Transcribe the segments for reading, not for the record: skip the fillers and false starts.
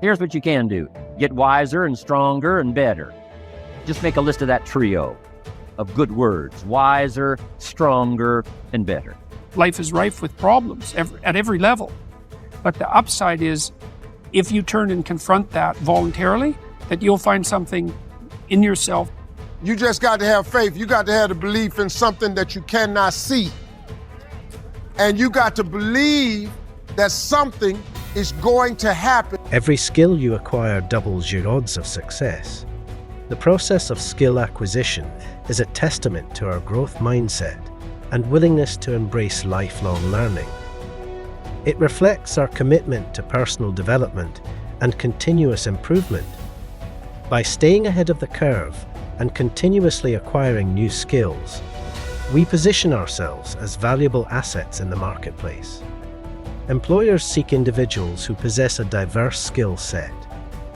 Here's what you can do. Get wiser and stronger and better. Just make a list of that trio of good words. Wiser, stronger, and better. Life is rife with problems at every level. But the upside is, if you turn and confront that voluntarily, that you'll find something in yourself. You just got to have faith. You got to have the belief in something that you cannot see. And you got to believe that something is going to happen. Every skill you acquire doubles your odds of success. The process of skill acquisition is a testament to our growth mindset and willingness to embrace lifelong learning. It reflects our commitment to personal development and continuous improvement. By staying ahead of the curve and continuously acquiring new skills, we position ourselves as valuable assets in the marketplace. Employers seek individuals who possess a diverse skill set,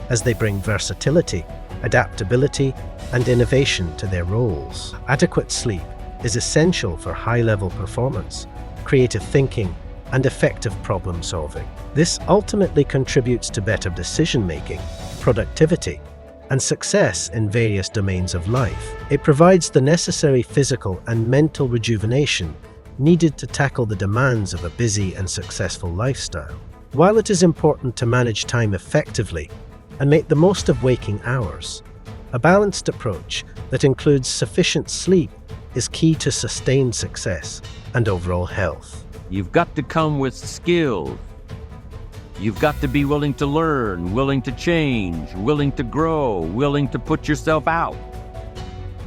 as they bring versatility, adaptability, and innovation to their roles. Adequate sleep is essential for high-level performance, creative thinking, and effective problem-solving. This ultimately contributes to better decision-making, productivity, and success in various domains of life. It provides the necessary physical and mental rejuvenation needed to tackle the demands of a busy and successful lifestyle. While it is important to manage time effectively and make the most of waking hours, a balanced approach that includes sufficient sleep is key to sustained success and overall health. You've got to come with skills. You've got to be willing to learn, willing to change, willing to grow, willing to put yourself out,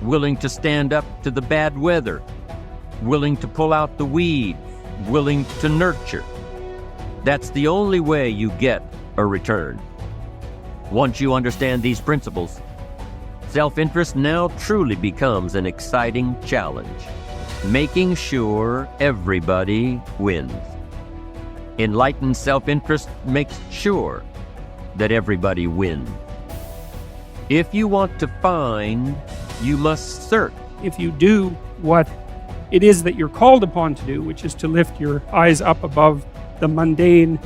willing to stand up to the bad weather, willing to pull out the weeds, willing to nurture. That's the only way you get a return. Once you understand these principles, self-interest now truly becomes an exciting challenge, making sure everybody wins. Enlightened self-interest makes sure that everybody wins. If you want to find, you must search. If you do what it is that you're called upon to do, which is to lift your eyes up above the mundane,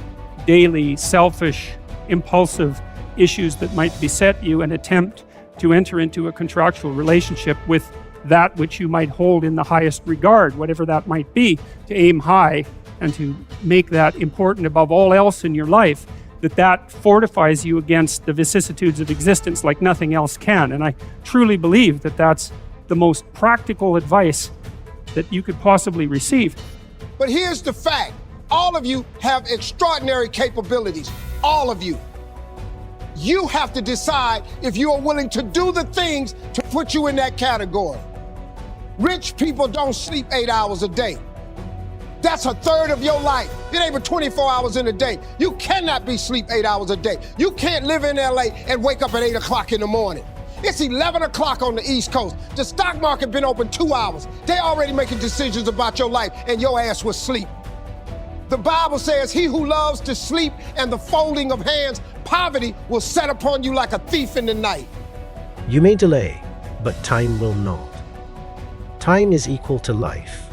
daily, selfish, impulsive issues that might beset you, and attempt to enter into a contractual relationship with that which you might hold in the highest regard, whatever that might be, to aim high and to make that important above all else in your life, that fortifies you against the vicissitudes of existence like nothing else can. And I truly believe that that's the most practical advice that you could possibly receive. But here's the fact. All of you have extraordinary capabilities. All of you. You have to decide if you are willing to do the things to put you in that category. Rich people don't sleep 8 hours a day. That's a third of your life. It ain't but 24 hours in a day. You cannot be sleep 8 hours a day. You can't live in LA and wake up at 8 o'clock in the morning. It's 11 o'clock on the East Coast. The stock market been open 2 hours. They already making decisions about your life and your ass was asleep. The Bible says, he who loves to sleep and the folding of hands, poverty will set upon you like a thief in the night. You may delay, but time will not. Time is equal to life.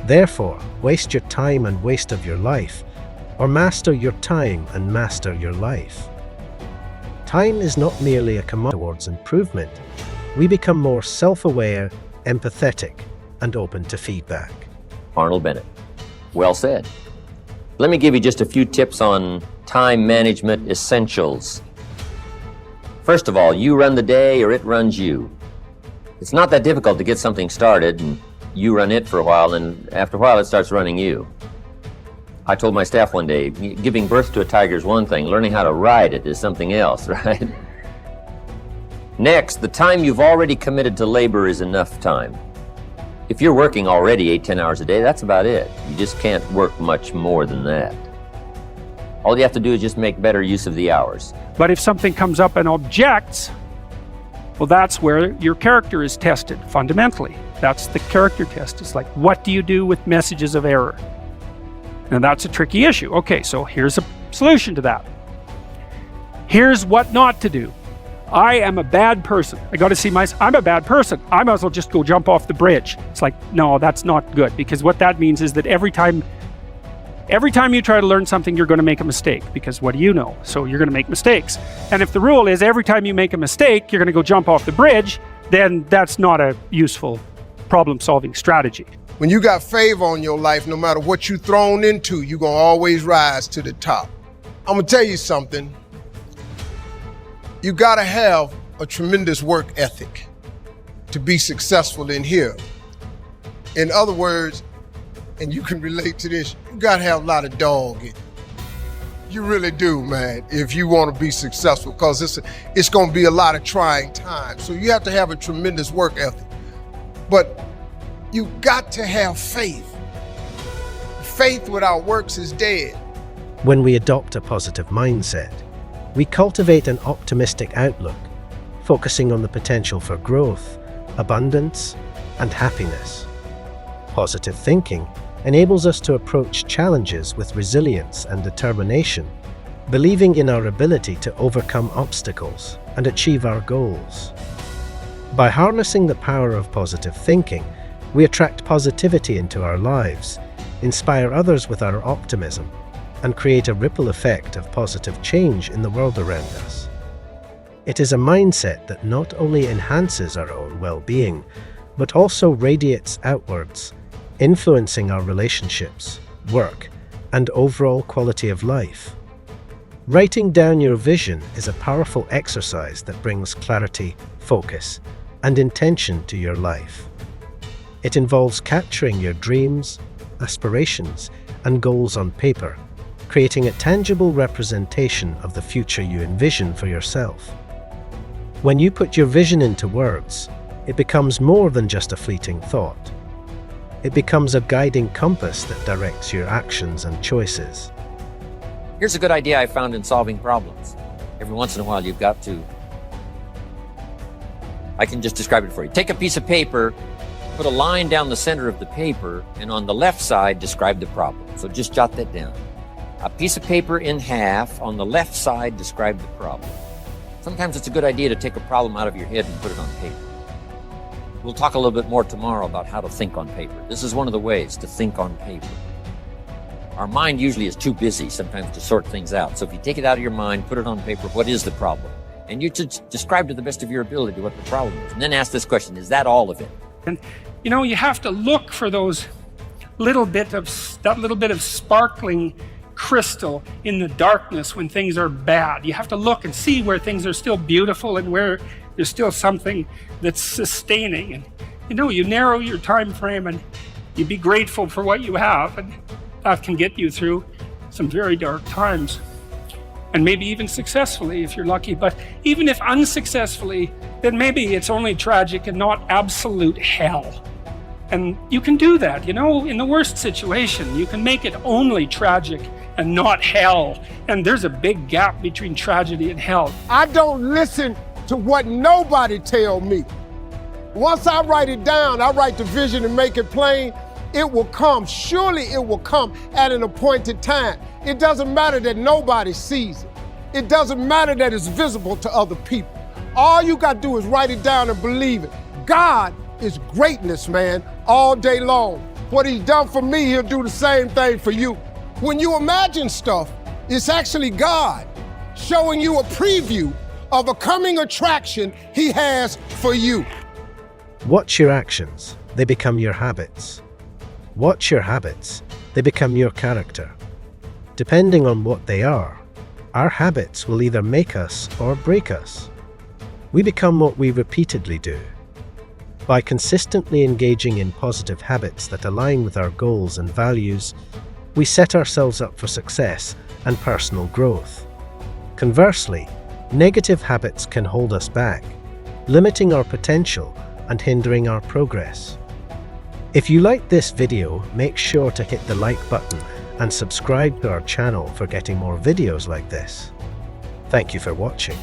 Therefore, waste your time and waste of your life, or master your time and master your life. Time is not merely a commodity towards improvement. We become more self-aware, empathetic, and open to feedback. Arnold Bennett. Well said. Let me give you just a few tips on time management essentials. First of all, you run the day or it runs you. It's not that difficult to get something started, and you run it for a while, and after a while it starts running you. I told my staff one day, giving birth to a tiger is one thing, learning how to ride it is something else, right? Next, the time you've already committed to labor is enough time. If you're working already 8-10 hours a day, that's about it. You just can't work much more than that. All you have to do is just make better use of the hours. But if something comes up and objects, well, that's where your character is tested fundamentally. That's the character test. It's like, what do you do with messages of error? And that's a tricky issue. Okay, so here's a solution to that. Here's what not to do. I am a bad person. I got to see I'm a bad person. I might as well just go jump off the bridge. It's like, no, that's not good, because what that means is that every time Every time you try to learn something, you're going to make a mistake, because what do you know? So you're going to make mistakes. And if the rule is every time you make a mistake, you're going to go jump off the bridge, then that's not a useful problem-solving strategy. When you got favor on your life, no matter what you thrown into, you're gonna always rise to the top. I'm gonna tell you something. You gotta have a tremendous work ethic to be successful in here. In other words, and you can relate to this, you gotta have a lot of dog in it. You really do, man, if you wanna be successful, because it's gonna be a lot of trying times. So you have to have a tremendous work ethic. But you got to have faith. Faith without works is dead. When we adopt a positive mindset, we cultivate an optimistic outlook, focusing on the potential for growth, abundance, and happiness. Positive thinking enables us to approach challenges with resilience and determination, believing in our ability to overcome obstacles and achieve our goals. By harnessing the power of positive thinking, we attract positivity into our lives, inspire others with our optimism, and create a ripple effect of positive change in the world around us. It is a mindset that not only enhances our own well-being, but also radiates outwards, influencing our relationships, work, and overall quality of life. Writing down your vision is a powerful exercise that brings clarity, focus, and intention to your life. It involves capturing your dreams, aspirations, and goals on paper, creating a tangible representation of the future you envision for yourself. When you put your vision into words, it becomes more than just a fleeting thought. It becomes a guiding compass that directs your actions and choices. Here's a good idea I found in solving problems. Every once in a while, you've got to... I can just describe it for you. Take a piece of paper, put a line down the center of the paper, and on the left side, describe the problem. So just jot that down. A piece of paper in half, on the left side, describe the problem. Sometimes it's a good idea to take a problem out of your head and put it on paper. We'll talk a little bit more tomorrow about how to think on paper. This is one of the ways to think on paper. Our mind usually is too busy sometimes to sort things out. So if you take it out of your mind, put it on paper, what is the problem? And you should describe to the best of your ability what the problem is. And then ask this question, is that all of it? And you know, you have to look for that little bit of sparkling crystal in the darkness when things are bad. You have to look and see where things are still beautiful and where there's still something that's sustaining. And you know, you narrow your time frame and you be grateful for what you have, and that can get you through some very dark times. And maybe even successfully if you're lucky. But even if unsuccessfully, then maybe it's only tragic and not absolute hell. And you can do that, you know, in the worst situation. You can make it only tragic and not hell. And there's a big gap between tragedy and hell. I don't listen to what nobody tell me. Once I write it down, I write the vision and make it plain, it will come. Surely it will come at an appointed time. It doesn't matter that nobody sees it. It doesn't matter that it's visible to other people. All you got to do is write it down and believe it. God is greatness, man, all day long. What he's done for me, he'll do the same thing for you. When you imagine stuff, it's actually God showing you a preview of a coming attraction he has for you. Watch your actions, they become your habits. Watch your habits, they become your character. Depending on what they are, our habits will either make us or break us. We become what we repeatedly do. By consistently engaging in positive habits that align with our goals and values, we set ourselves up for success and personal growth. Conversely, negative habits can hold us back, limiting our potential and hindering our progress. If you liked this video, make sure to hit the like button and subscribe to our channel for getting more videos like this. Thank you for watching.